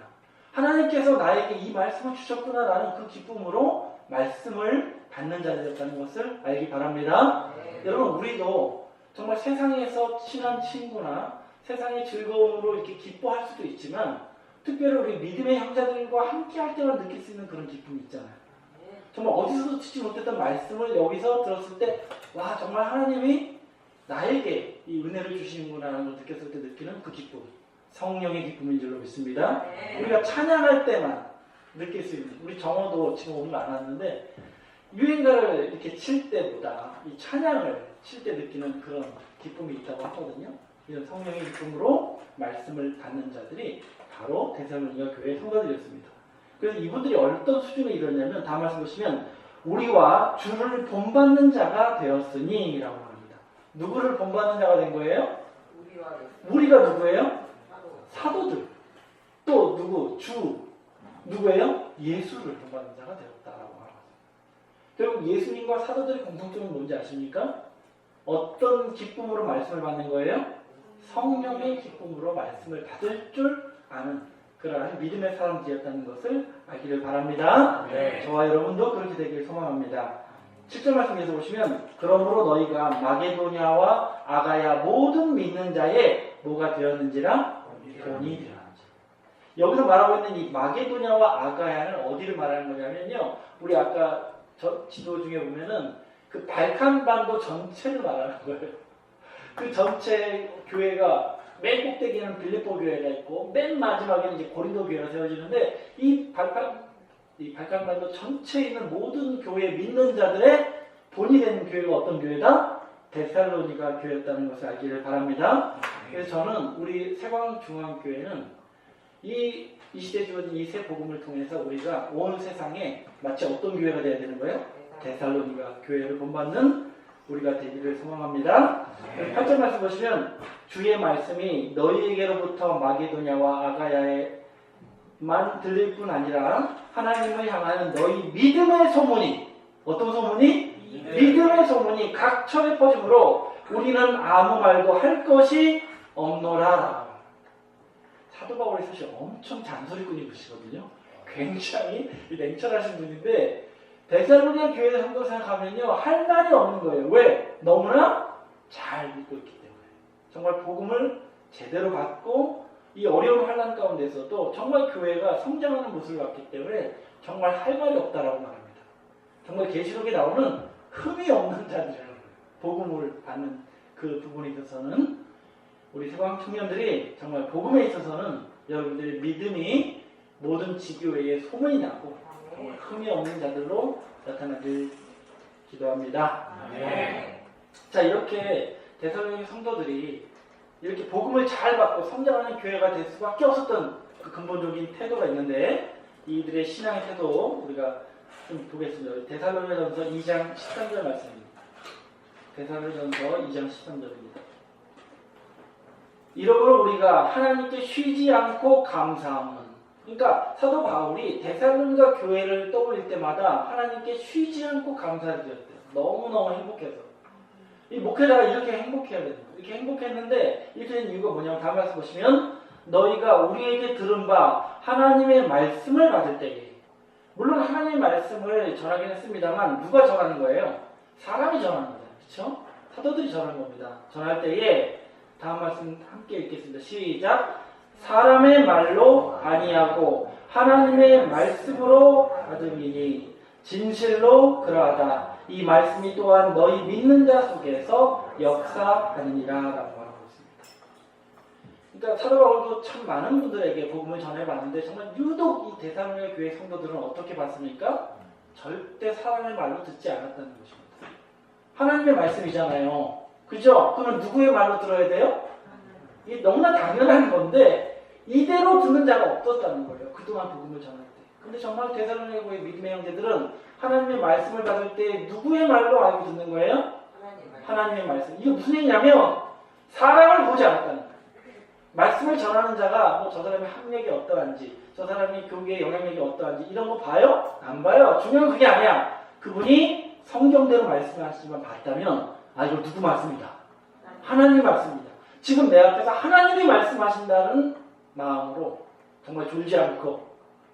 [SPEAKER 1] 하나님께서 나에게 이 말씀을 주셨구나 라는 그 기쁨으로 말씀을 받는 자들이었다는 것을 알기 바랍니다. 여러분 우리도 정말 세상에서 친한 친구나 세상의 즐거움으로 이렇게 기뻐할 수도 있지만 특별히 우리 믿음의 형제들과 함께 할 때만 느낄 수 있는 그런 기쁨이 있잖아요. 정말 어디서도 듣지 못했던 말씀을 여기서 들었을 때 와 정말 하나님이 나에게 이 은혜를 주시는구나라는 걸 느꼈을 때 느끼는 그 기쁨, 성령의 기쁨인 줄로 믿습니다. 우리가 찬양할 때만 느낄 수 있는, 우리 정어도 지금 오늘 안 왔는데 유행가를 이렇게 칠 때보다 이 찬양을 칠 때 느끼는 그런 기쁨이 있다고 하거든요. 이런 성령의 기쁨으로 말씀을 받는 자들이 바로 데살로니가 교회 성도들이었습니다. 그래서 이분들이 어떤 수준에 이르렀냐면 다음 말씀 보시면 우리와 주를 본받는 자가 되었으니 라고 합니다. 누구를 본받는 자가 된 거예요? 우리가 누구예요? 사도들. 또 누구? 주. 누구예요? 예수를 본받는 자가 되었다라고 합니다. 결국 예수님과 사도들의 공통점이 뭔지 아십니까? 어떤 기쁨으로 말씀을 받는 거예요? 성령의 기쁨으로 말씀을 받을 줄 아는 그러한 믿음의 사람들이었다는 것을 알기를 바랍니다.
[SPEAKER 2] 네.
[SPEAKER 1] 저와 여러분도 그렇게 되기를 소망합니다. 7절 말씀에서 보시면 그러므로 너희가 마게도냐와 아가야 모든 믿는 자의 뭐가 되었는지라 본이 되었는지. 여기서 말하고 있는 이 마게도냐와 아가야는 어디를 말하는 거냐면요. 우리 아까 지도 중에 보면은 그 발칸반도 전체를 말하는 거예요. 그 전체 교회가 맨 꼭대기에는 빌립보 교회가 있고 맨 마지막에는 이제 고린도 교회가 세워지는데 이 발칸반도 전체에 있는 모든 교회 믿는 자들의 본이 되는 교회가 어떤 교회다? 데살로니가 교회였다는 것을 알기를 바랍니다. 그래서 저는 우리 세광중앙교회는 이 시대에 주어진 이 새 복음을 통해서 우리가 온 세상에 마치 어떤 교회가 되어야 되는 거예요? 데살로니가 교회를 본받는 우리가 되기를 소망합니다. 8절 말씀 보시면 주의 말씀이 너희에게로부터 마게도냐와 아가야에만 들릴 뿐 아니라 하나님을 향하는 너희 믿음의 소문이 어떤 소문이? 믿음의 소문이 각처에 퍼지므로 우리는 아무 말도 할 것이 없노라. 사도 바울이 사실 엄청 잔소리꾼이시거든요. 굉장히 냉철하신 분인데 데살로니가 교회 성도 생각하면요 할 말이 없는 거예요. 왜? 너무나 잘 믿고 있기 때문에. 정말 복음을 제대로 받고 이 어려운 환난 가운데서도 정말 교회가 성장하는 모습을 봤기 때문에 정말 할 말이 없다라고 말합니다. 정말 계시록에 나오는 흠이 없는 자들이라는 거예요. 복음을 받는 그 부분에 있어서는 우리 세광 청년들이 정말 복음에 있어서는 여러분들의 믿음이 모든 지교회에 소문이 나고 정말 흠이 없는 자들로 나타나길 기도합니다.
[SPEAKER 2] 네.
[SPEAKER 1] 자, 이렇게 데살로니가 성도들이 이렇게 복음을 잘 받고 성장하는 교회가 될 수밖에 없었던 그 근본적인 태도가 있는데 이들의 신앙의 태도 우리가 좀 보겠습니다. 데살로니가전서 2장 13절 말씀입니다. 데살로니가전서 2장 13절입니다. 이러므로 우리가 하나님께 쉬지 않고 감사함은 그러니까 사도 바울이 데살로니가 교회를 떠올릴 때마다 하나님께 쉬지 않고 감사를 드렸대요. 너무너무 행복해서. 이 목회자가 이렇게 행복해야 되는 거예요. 이렇게 행복했는데 이렇게 된 이유가 뭐냐면 다음 말씀 보시면 너희가 우리에게 들은 바 하나님의 말씀을 받을 때에 물론 하나님의 말씀을 전하긴 했습니다만 누가 전하는 거예요? 사람이 전하는 거예요. 그렇죠? 사도들이 전하는 겁니다. 전할 때에 다음 말씀 함께 읽겠습니다. 시작. 사람의 말로 아니하고 하나님의 말씀으로 받음이니 진실로 그러하다. 이 말씀이 또한 너희 믿는 자 속에서 역사하느니라 라고 하고 있습니다. 그러니까 사도 바울도 참 많은 분들에게 복음을 전해봤는데 정말 유독 이 데살로니가 교회 성도들은 어떻게 봤습니까? 절대 사람의 말로 듣지 않았다는 것입니다. 하나님의 말씀이잖아요. 그죠? 그러면 누구의 말로 들어야 돼요? 이게 너무나 당연한 건데 이대로 듣는 자가 없었다는 거예요. 그동안 복음을 전할 때. 근데 정말 데살로니가 교회 믿음의 형제들은 하나님의 말씀을 받을 때 누구의 말로 알고 듣는 거예요? 하나님의 말씀. 이게 무슨 얘기냐면 사람을 보지 않았다는 거예요. 말씀을 전하는 자가 뭐 저 사람의 학력이 어떠한지 저 사람이 교계의 영향력이 어떠한지 이런 거 봐요? 안 봐요. 중요한 그게 아니야. 그분이 성경대로 말씀하시지만 봤다면 아 이거 누구 말씀이다. 하나님의 말씀입니다. 지금 내 앞에서 하나님이 말씀하신다는 마음으로 정말 졸지 않고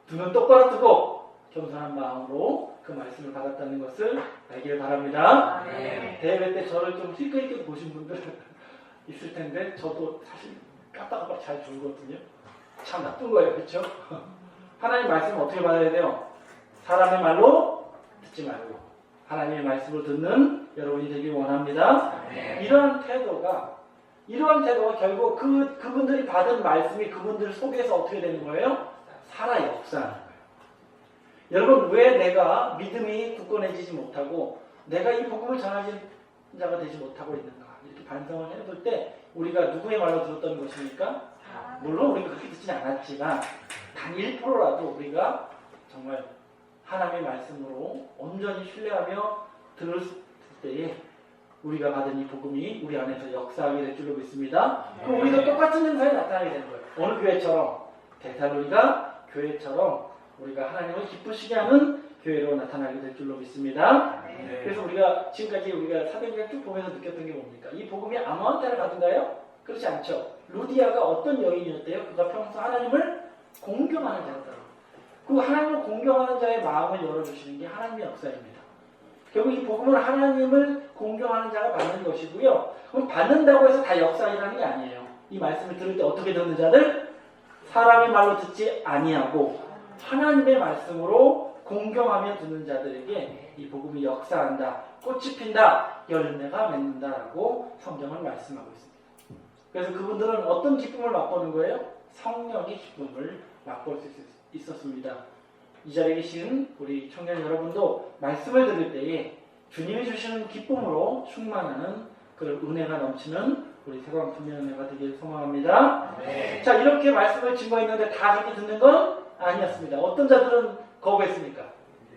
[SPEAKER 1] 눈은 똑바로 뜨고 겸손한 마음으로 그 말씀을 받았다는 것을 알기를 바랍니다.
[SPEAKER 2] 네.
[SPEAKER 1] 대회 때 저를 좀 힐끗힐끗 보신 분들 있을 텐데 저도 사실 깜빡깜빡 잘 졸거든요. 참 나쁜 거예요. 그렇죠? 하나님 말씀을 어떻게 받아야 돼요? 사람의 말로 듣지 말고 하나님의 말씀을 듣는 여러분이 되길 원합니다.
[SPEAKER 2] 네.
[SPEAKER 1] 이러한 태도가 결국 그분들이 받은 말씀이 그분들 속에서 어떻게 되는 거예요? 살아 역사하는 거예요. 여러분, 왜 내가 믿음이 굳건해지지 못하고 내가 이 복음을 전하는 자가 되지 못하고 있는가? 이렇게 반성을 해볼 때 우리가 누구의 말로 들었던 것입니까? 물론 우리가 그렇게 듣지는 않았지만 단 1%라도 우리가 정말 하나님의 말씀으로 온전히 신뢰하며 들을 때에 우리가 받은 이 복음이 우리 안에서 역사하게 될 줄로 믿습니다. 그럼 우리도 똑같은 현상이 나타나게 되는 거예요. 어느 교회처럼 데살로니가 교회처럼 우리가 하나님을 기쁘시게 하는 교회로 나타나게 될 줄로 믿습니다. 그래서 우리가 지금까지 우리가 사도행전 쭉 보면서 느꼈던 게 뭡니까? 이 복음이 아무한테나 받은가요? 그렇지 않죠. 루디아가 어떤 여인이었대요? 그가 평소 하나님을 공경하는 자였다고. 그 하나님을 공경하는 자의 마음을 열어주시는 게 하나님의 역사입니다. 결국 이 복음은 하나님을 공경하는 자가 받는 것이고요. 그럼 받는다고 해서 다 역사이라는 게 아니에요. 이 말씀을 들을 때 어떻게 듣는 자들? 사람의 말로 듣지 아니하고 하나님의 말씀으로 공경하며 듣는 자들에게 이 복음이 역사한다, 꽃이 핀다, 열매가 맺는다라고 성경은 말씀하고 있습니다. 그래서 그분들은 어떤 기쁨을 맛보는 거예요? 성령의 기쁨을 맛볼 수 있었습니다. 이 자리에 계신 우리 청년 여러분도 말씀을 들을 때에 주님이 주시는 기쁨으로 충만하는 그런 은혜가 넘치는 우리 세광fun의 은혜가 되길 소망합니다.
[SPEAKER 2] 네.
[SPEAKER 1] 자, 이렇게 말씀을 증거했는데 다 그렇게 듣는 건 아니었습니다. 어떤 자들은 거부했습니까?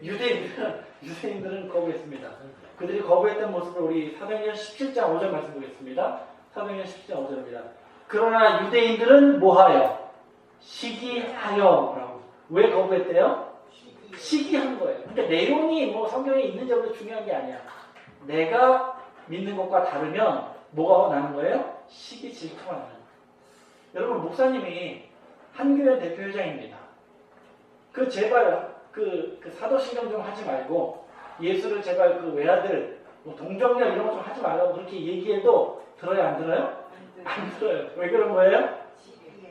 [SPEAKER 1] 유대인들은 거부했습니다. 그들이 거부했던 모습을 우리 사도행전 17장 5절 말씀 보겠습니다. 사도행전 17장 5절입니다. 그러나 유대인들은 뭐하여? 시기하여라고. 왜 거부했대요? 시기한 거예요. 그러니까 내용이 뭐 성경에 있는지 없는지 중요한 게 아니야. 내가 믿는 것과 다르면 뭐가 나는 거예요? 시기 질투가 나는 거예요. 여러분, 목사님이 한교회 대표회장입니다. 제발 그 사도신경 좀 하지 말고 예수를 제발 그 외아들 뭐 동정녀 이런 거 좀 하지 말라고 그렇게 얘기해도 들어요, 안 들어요? 안 들어요. 왜 그런 거예요?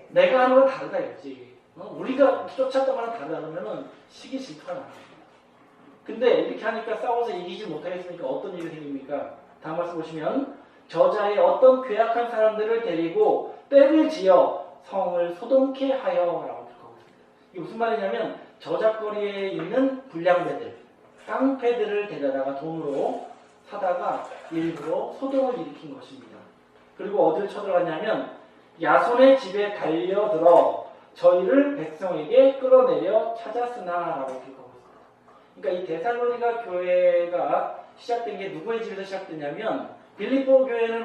[SPEAKER 1] 내가 하는 건 다르다 이거지. 우리가 쫓았던 거랑 다르다면은 시기 질투가 나요. 근데 이렇게 하니까 싸워서 이기지 못하겠으니까 어떤 일이 생깁니까? 다음 말씀 보시면 저자의 어떤 괴악한 사람들을 데리고 때를 지어 성을 소동케 하여라고 들어가고 있습니다. 이게 무슨 말이냐면 저작거리에 있는 불량배들, 깡패들을 데려다가 돈으로 사다가 일부러 소동을 일으킨 것입니다. 그리고 어디를 쳐들어갔냐면 야손의 집에 달려들어 저희를 백성에게 끌어내려 찾았으나라고 기록하고 있습니다. 그러니까 이 데살로니가 교회가 시작된 게 누구의 집에서 시작됐냐면 빌립보 교회는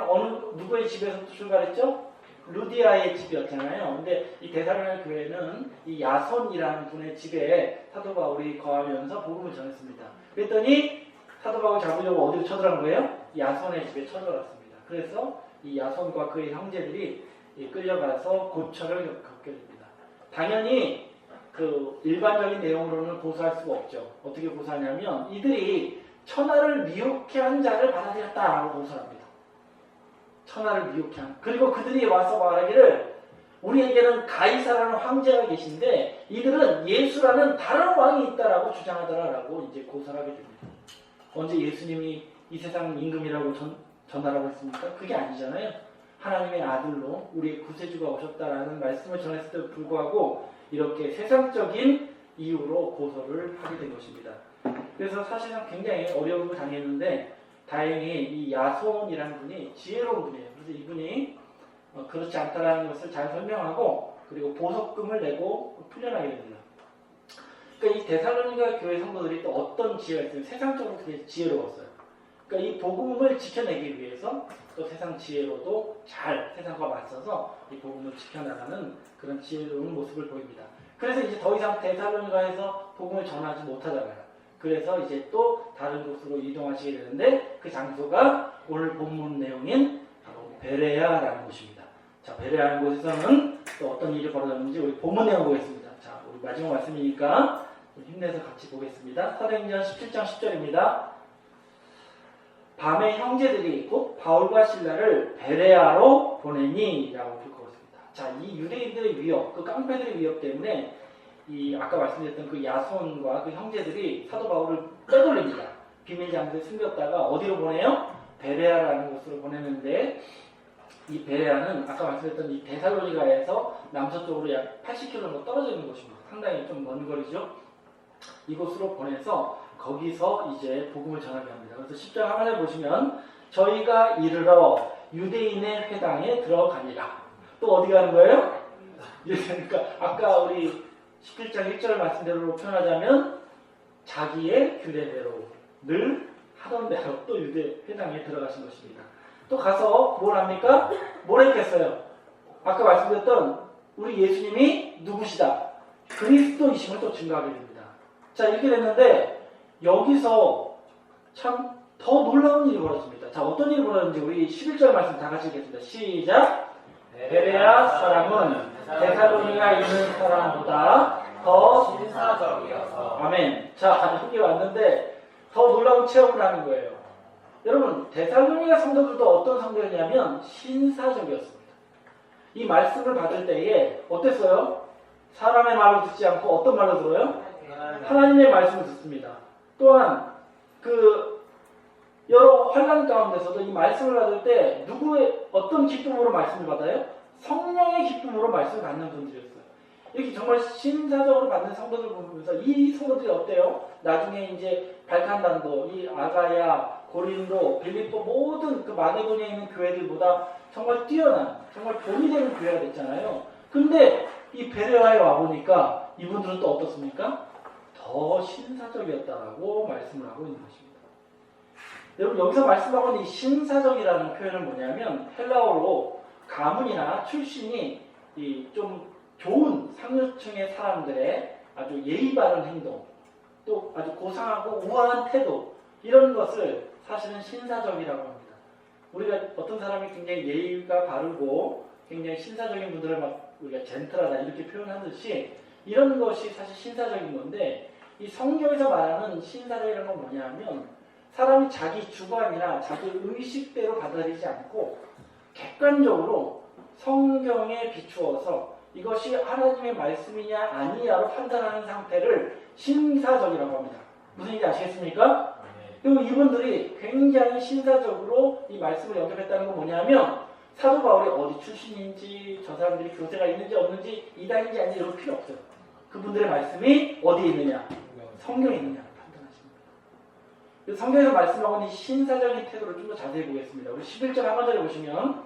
[SPEAKER 1] 누구의 집에서부터 출발했죠? 루디아의 집이었잖아요. 근데 이 데살로니가 교회는 이 야손이라는 분의 집에 사도 바울이 거하면서 복음을 전했습니다. 그랬더니 사도 바울을 잡으려고 어디로 쳐들어간 거예요? 야손의 집에 쳐들어갔습니다. 그래서 이 야손과 그의 형제들이 끌려가서 고초를 겪게 됩니다. 당연히 그 일반적인 내용으로는 고소할 수가 없죠. 어떻게 고소하냐면 이들이 천하를 미혹해 한 자를 받아들였다라고 고소합니다. 천하를 미혹해 한. 그리고 그들이 와서 말하기를 우리에게는 가이사라는 황제가 계신데 이들은 예수라는 다른 왕이 있다라고 주장하더라라고 이제 고소를 하게 됩니다. 언제 예수님이 이 세상 임금이라고 전하라고 했습니까? 그게 아니잖아요. 하나님의 아들로 우리의 구세주가 오셨다라는 말씀을 전했을 때도 불구하고 이렇게 세상적인 이유로 고소를 하게 된 것입니다. 그래서 사실상 굉장히 어려움을 당했는데 다행히 이 야손이라는 분이 지혜로운 분이에요. 그래서 이분이 그렇지 않다라는 것을 잘 설명하고 그리고 보석금을 내고 풀려나게 됩니다. 그러니까 이 데살로니가 교회 성도들이 또 어떤 지혜가 있으면 세상적으로 되게 지혜로웠어요. 그러니까 이 복음을 지켜내기 위해서 또 세상 지혜로도 잘 세상과 맞서서 이 복음을 지켜나가는 그런 지혜로운 모습을 보입니다. 그래서 이제 더 이상 데살로니가에서 복음을 전하지 못하잖아요. 그래서 이제 또 다른 곳으로 이동하시게 되는데 그 장소가 오늘 본문 내용인 바로 베레아라는 곳입니다. 자, 베레아라는 곳에서는 또 어떤 일이 벌어졌는지 우리 본문 내용 보겠습니다. 자, 우리 마지막 말씀이니까 힘내서 같이 보겠습니다. 사도행전 17장 10절입니다. 밤에 형제들이 곧 바울과 실라를 베레아로 보내니 라고 읽었습니다. 자, 이 유대인들의 위협, 그 깡패들의 위협 때문에 이 아까 말씀드렸던 그 야손과 그 형제들이 사도 바울을 빼돌립니다. 비밀 장소에 숨겼다가 어디로 보내요? 베레아라는 곳으로 보내는데, 이 베레아는 아까 말씀드렸던 이 데살로니가에서 남서쪽으로 약 80km 떨어져 있는 곳입니다. 상당히 좀 먼 거리죠. 이곳으로 보내서 거기서 이제 복음을 전하게 합니다. 그래서 10절 하반에 보시면 저희가 이르러 유대인의 회당에 들어가니라. 또 어디 가는 거예요? 그러니까 아까 우리 17장 1절 말씀대로 표현하자면 자기의 규례대로 늘 하던 대로 또 유대 회당에 들어가신 것입니다. 또 가서 뭘 합니까? 뭘 했겠어요? 아까 말씀드렸던 우리 예수님이 누구시다? 그리스도이심을 또 증거하게 됩니다. 자, 이렇게 됐는데 여기서 참 더 놀라운 일이 벌어집니다. 자, 어떤 일이 벌어졌는지 우리 11절 말씀 다 같이 읽겠습니다. 시작! 베레아 사람은 데살로니가 있는 사람보다 더
[SPEAKER 2] 신사적이어서.
[SPEAKER 1] 아멘. 자, 여기 왔는데 더 놀라운 체험을 하는 거예요. 여러분, 데살로니가 성도들도 어떤 성도였냐면 신사적이었습니다. 이 말씀을 받을 때에 어땠어요? 사람의 말로 듣지 않고 어떤 말로 들어요? 하나님의 말씀을 듣습니다. 또한 그 여러 환난 가운데서도 이 말씀을 받을 때 누구의 어떤 기쁨으로 말씀을 받아요? 성령의 기쁨으로 말씀을 받는 분들이었어요. 이렇게 정말 신사적으로 받는 성도들 보면서 이 성도들이 어때요? 나중에 이제 발칸단도, 이 아가야, 고린도, 빌립보 모든 그 마게도니아에 있는 교회들보다 정말 뛰어난, 정말 본이 되는 교회가 됐잖아요. 근데 이 베레아에 와보니까 이분들은 또 어떻습니까? 더 신사적이었다라고 말씀을 하고 있는 것입니다. 여러분, 여기서 말씀하고 있는 이 신사적이라는 표현은 뭐냐면 헬라어로 가문이나 출신이 이 좀 좋은 상류층의 사람들의 아주 예의 바른 행동, 또 아주 고상하고 우아한 태도, 이런 것을 사실은 신사적이라고 합니다. 우리가 어떤 사람이 굉장히 예의가 바르고 굉장히 신사적인 분들을 막 우리가 젠틀하다 이렇게 표현하듯이 이런 것이 사실 신사적인 건데, 이 성경에서 말하는 신사적이라는 건 뭐냐면 사람이 자기 주관이나 자기 의식대로 받아들이지 않고 객관적으로 성경에 비추어서 이것이 하나님의 말씀이냐 아니냐로 판단하는 상태를 신사적이라고 합니다. 무슨 얘기인지 아시겠습니까? 그리고 이분들이 굉장히 신사적으로 이 말씀을 영접했다는 건 뭐냐면 사도 바울이 어디 출신인지, 저 사람들이 교세가 있는지 없는지, 이단인지 아닌지 이런 거 필요 없어요. 그분들의 말씀이 어디에 있느냐? 성경에 있느냐 판단하십니다. 성경에서 말씀하고 있는 신사적인 태도를 좀 더 자세히 보겠습니다. 우리 11절 하반절에 보시면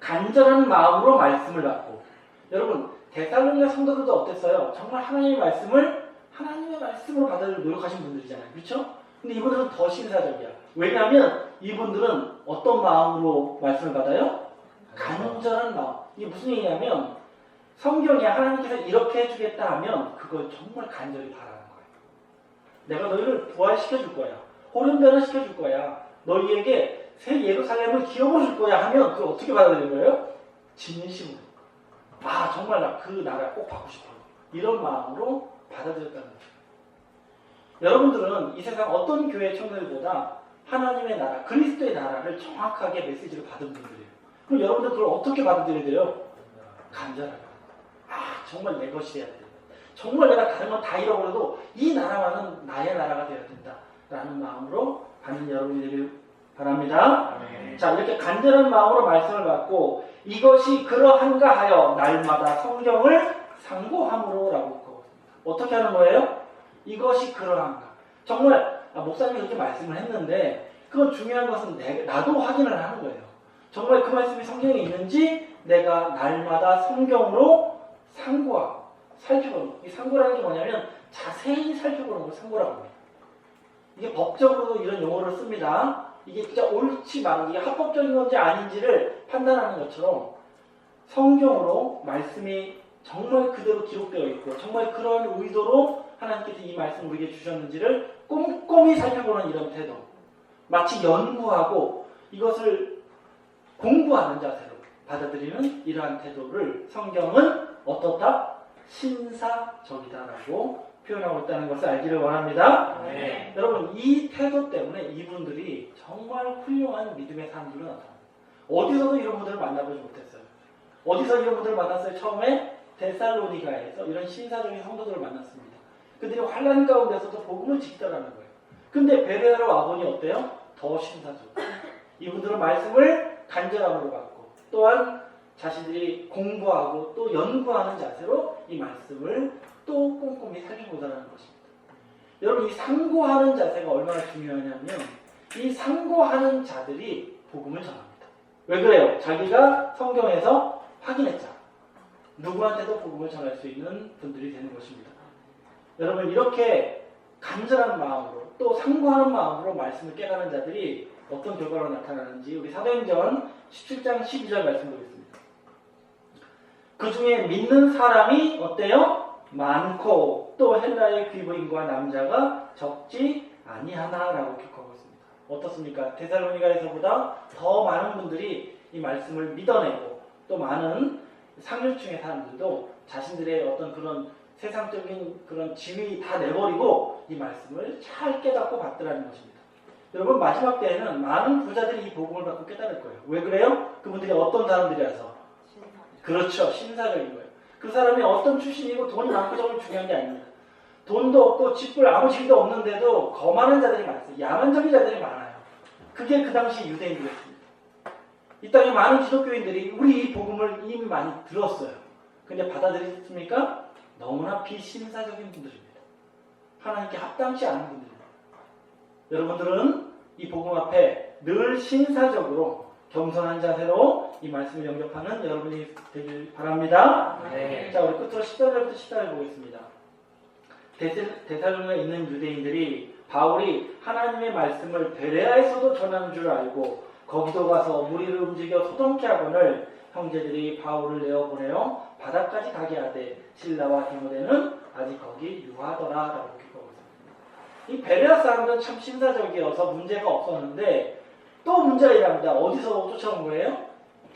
[SPEAKER 1] 간절한 마음으로 말씀을 받고, 여러분 데살로니가 성도들도 어땠어요? 정말 하나님의 말씀을 하나님의 말씀으로 받아들이려 노력하신 분들이잖아요. 그렇죠? 근데 이분들은 더 신사적이야. 왜냐하면 이분들은 어떤 마음으로 말씀을 받아요? 간절한 마음. 이게 무슨 얘기냐면 성경에 하나님께서 이렇게 해주겠다 하면 그걸 정말 간절히 바라는 거예요. 내가 너희를 부활시켜줄 거야. 호련변화시켜줄 거야. 너희에게 새 예루살렘을 기업을 줄 거야 하면 그걸 어떻게 받아들이는 거예요? 진심으로. 아, 정말 나 그 나라 꼭 받고 싶어. 이런 마음으로 받아들였다는 거죠. 여러분들은 이 세상 어떤 교회 청년들보다 하나님의 나라, 그리스도의 나라를 정확하게 메시지를 받은 분들이에요. 그럼 여러분들 그걸 어떻게 받아들여야 돼요? 간절하게. 아, 정말 내 것이 돼야 돼. 정말 내가 다른 건 다 잃어버려도 이 나라만은 나의 나라가 되어야 된다. 라는 마음으로 받는 여러분이 되길 바랍니다.
[SPEAKER 2] 아멘.
[SPEAKER 1] 자, 이렇게 간절한 마음으로 말씀을 받고 이것이 그러한가 하여 날마다 성경을 상고함으로 라고 했거든요. 어떻게 하는 거예요? 이것이 그러한가. 정말 목사님이 그렇게 말씀을 했는데 그건 중요한 것은 나도 확인을 하는 거예요. 정말 그 말씀이 성경에 있는지 내가 날마다 성경으로 상고하고 살펴보는. 이 상고라는 게 뭐냐면 자세히 살펴보는 걸 상고라고 합니다. 이게 법적으로도 이런 용어를 씁니다. 이게 진짜 옳지 말은 이게 합법적인 건지 아닌지를 판단하는 것처럼 성경으로 말씀이 정말 그대로 기록되어 있고 정말 그런 의도로 하나님께서 이 말씀을 우리에게 주셨는지를 꼼꼼히 살펴보는 이런 태도, 마치 연구하고 이것을 공부하는 자세로 받아들이는 이러한 태도를 성경은 어떻다? 신사적이다라고 표현하고 있다는 것을 알기를 원합니다.
[SPEAKER 2] 네.
[SPEAKER 1] 여러분, 이 태도 때문에 이분들이 정말 훌륭한 믿음의 사람들로 나타납니다. 어디서도 이런 분들을 만나보지 못했어요. 어디서 이런 분들을 만났어요? 처음에 데살로니가에서 이런 신사적인 성도들을 만났습니다. 그들이 환난 가운데서도 복음을 지키더라는 거예요. 근데 베레아로 와보니 어때요? 더 신사적. 이분들은 말씀을 간절함으로 받고 또한 자신들이 공부하고 또 연구하는 자세로 이 말씀을 또 꼼꼼히 살펴보자는 것입니다. 여러분, 이 상고하는 자세가 얼마나 중요하냐면 이 상고하는 자들이 복음을 전합니다. 왜 그래요? 자기가 성경에서 확인했잖아. 누구한테도 복음을 전할 수 있는 분들이 되는 것입니다. 여러분, 이렇게 간절한 마음으로 또 상고하는 마음으로 말씀을 깨닫는 자들이 어떤 결과로 나타나는지 우리 사도행전 17장 12절 말씀 보겠습니다. 그 중에 믿는 사람이 어때요? 많고 또 헬라의 귀부인과 남자가 적지 아니하나라고 기록하고 있습니다. 어떻습니까? 데살로니가에서보다 더 많은 분들이 이 말씀을 믿어내고 또 많은 상류층의 사람들도 자신들의 어떤 그런 세상적인 그런 지위 다 내버리고 이 말씀을 잘 깨닫고 받더라는 것입니다. 여러분, 마지막 때에는 많은 부자들이 이 복음을 받고 깨달을 거예요. 왜 그래요? 그분들이 어떤 사람들이라서? 그렇죠. 신사적인 거예요. 그 사람이 어떤 출신이고 돈이 많고 적은 중요한 게 아닙니다. 돈도 없고 집을 아무 집도 없는데도 거만한 자들이 많았어요. 야만적인 자들이 많아요. 그게 그 당시 유대인들이었습니다. 이 땅에 많은 기독교인들이 우리 이 복음을 이미 많이 들었어요. 근데 받아들였습니까? 너무나 비신사적인 분들입니다. 하나님께 합당치 않은 분들입니다. 여러분들은 이 복음 앞에 늘 신사적으로 겸손한 자세로 이 말씀을 영접하는 여러분이 되길 바랍니다.
[SPEAKER 2] 네.
[SPEAKER 1] 자, 우리 끝으로 14절부터 14절 보겠습니다. 데살로니가에 있는 유대인들이 바울이 하나님의 말씀을 베레아에서도 전하는 줄 알고 거기도 가서 무리를 움직여 소동케 하거늘 형제들이 바울을 내어보내어 바다까지 가게 하되 실라와 디모데는 아직 거기 유하더라라고 기록하고 있습니다. 이 베레아 사람들은 참 신사적이어서 문제가 없었는데 또 문제가 일어납니다. 어디서 쫓아온 거예요?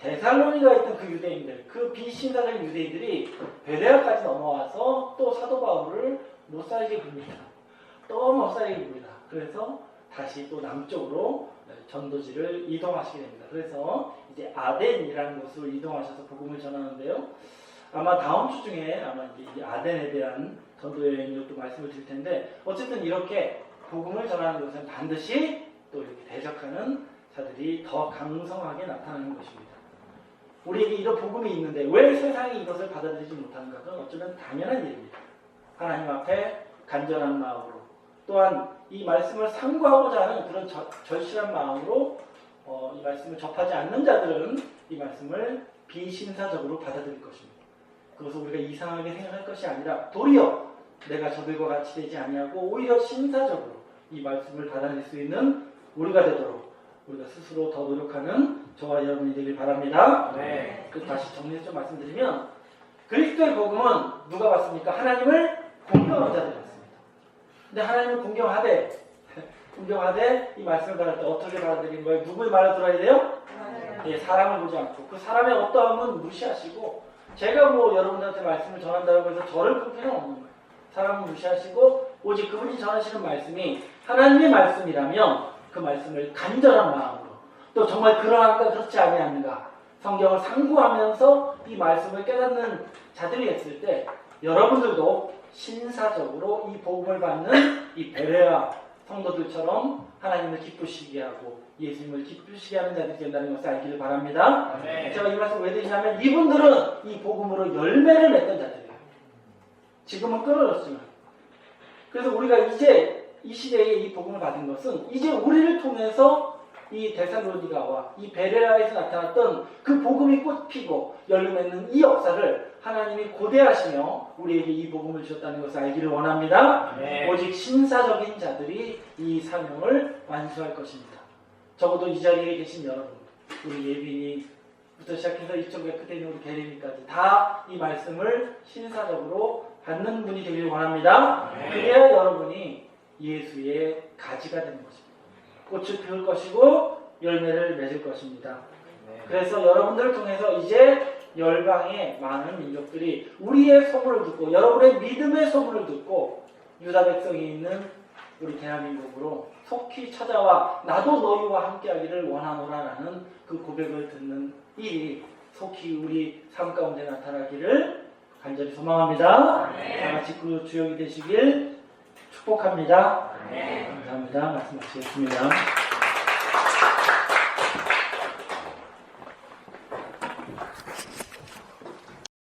[SPEAKER 1] 데살로니가에 있던 그 유대인들, 그 비신사적인 유대인들이 베레아까지 넘어와서 또 사도 바울을 못 살게 굽니다. 또 못 살게 굽니다. 그래서 다시 또 남쪽으로 전도지를 이동하시게 됩니다. 그래서 이제 아덴이라는 곳으로 이동하셔서 복음을 전하는데요. 아마 다음 주 중에 아마 이 아덴에 대한 전도 여행을 또 말씀을 드릴 텐데, 어쨌든 이렇게 복음을 전하는 것은 반드시 또 이렇게 대적하는 자들이 더 강성하게 나타나는 것입니다. 우리에게 이런 복음이 있는데 왜 세상이 이것을 받아들이지 못하는가? 그건 어쩌면 당연한 일입니다. 하나님 앞에 간절한 마음으로 또한 이 말씀을 상고하고자 하는 그런 절실한 마음으로 이 말씀을 접하지 않는 자들은 이 말씀을 비신사적으로 받아들일 것입니다. 그것을 우리가 이상하게 생각할 것이 아니라 도리어 내가 저들과 같이 되지 아니하고 오히려 신사적으로 이 말씀을 받아낼 수 있는 우리가 되도록 우리가 스스로 더 노력하는 저와 여러분이 되길 바랍니다.
[SPEAKER 2] 네.
[SPEAKER 1] 다시 정리해서 좀 말씀드리면 그리스도의 복음은 누가 받습니까? 하나님을 공경하는 자들이 받습니다. 근데 하나님을 공경하되 이 말씀을 받을 때 어떻게 받아들이는 거예요? 누구의 말을 들어야 돼요? 예, 사람을 보지 않고 그 사람의 어떠함은 무시하시고, 제가 뭐 여러분들한테 말씀을 전한다고 해서 저를 볼 필요는 없는 거예요. 사람을 무시하시고 오직 그분이 전하시는 말씀이 하나님의 말씀이라면 그 말씀을 간절한 마음으로 또 정말 그러한가 그렇지 아니한가 성경을 상고하면서 이 말씀을 깨닫는 자들이 있을 때 여러분들도 신사적으로 이 복음을 받는 이 베레아 성도들처럼 하나님을 기쁘시게 하고 예수님을 기쁘시게 하는 자들이 된다는 것을 알기를 바랍니다.
[SPEAKER 2] 네.
[SPEAKER 1] 제가 이 말씀 왜 드리냐면 이분들은 이 복음으로 열매를 맺던 자들이에요. 지금은 끊어졌지만. 그래서 우리가 이제 이 시대에 이 복음을 받은 것은 이제 우리를 통해서 이 데살로니가와 이 베레아에서 나타났던 그 복음이 꽃피고 열매 맺는 이 역사를 하나님이 고대하시며 우리에게 이 복음을 주셨다는 것을 알기를 원합니다.
[SPEAKER 2] 네.
[SPEAKER 1] 오직 신사적인 자들이 이 사명을 완수할 것입니다. 적어도 이 자리에 계신 여러분, 우리 예빈이부터 시작해서 이쪽에 끝에 있는 우리 게리미까지 다 이 말씀을 신사적으로 받는 분이 되길 원합니다.
[SPEAKER 2] 네.
[SPEAKER 1] 그래야 여러분이 예수의 가지가 되는 것입니다. 꽃을 피울 것이고 열매를 맺을 것입니다.
[SPEAKER 2] 네.
[SPEAKER 1] 그래서 여러분들을 통해서 이제 열방의 많은 민족들이 우리의 소문을 듣고 여러분의 믿음의 소문을 듣고 유다 백성이 있는 우리 대한민국으로 속히 찾아와 나도 너희와 함께하기를 원하노라라는 그 고백을 듣는 일이 속히 우리 삶 가운데 나타나기를 간절히 소망합니다. 다 같이 그 주역이 되시길 축복합니다. 감사합니다. 말씀 마치겠습니다.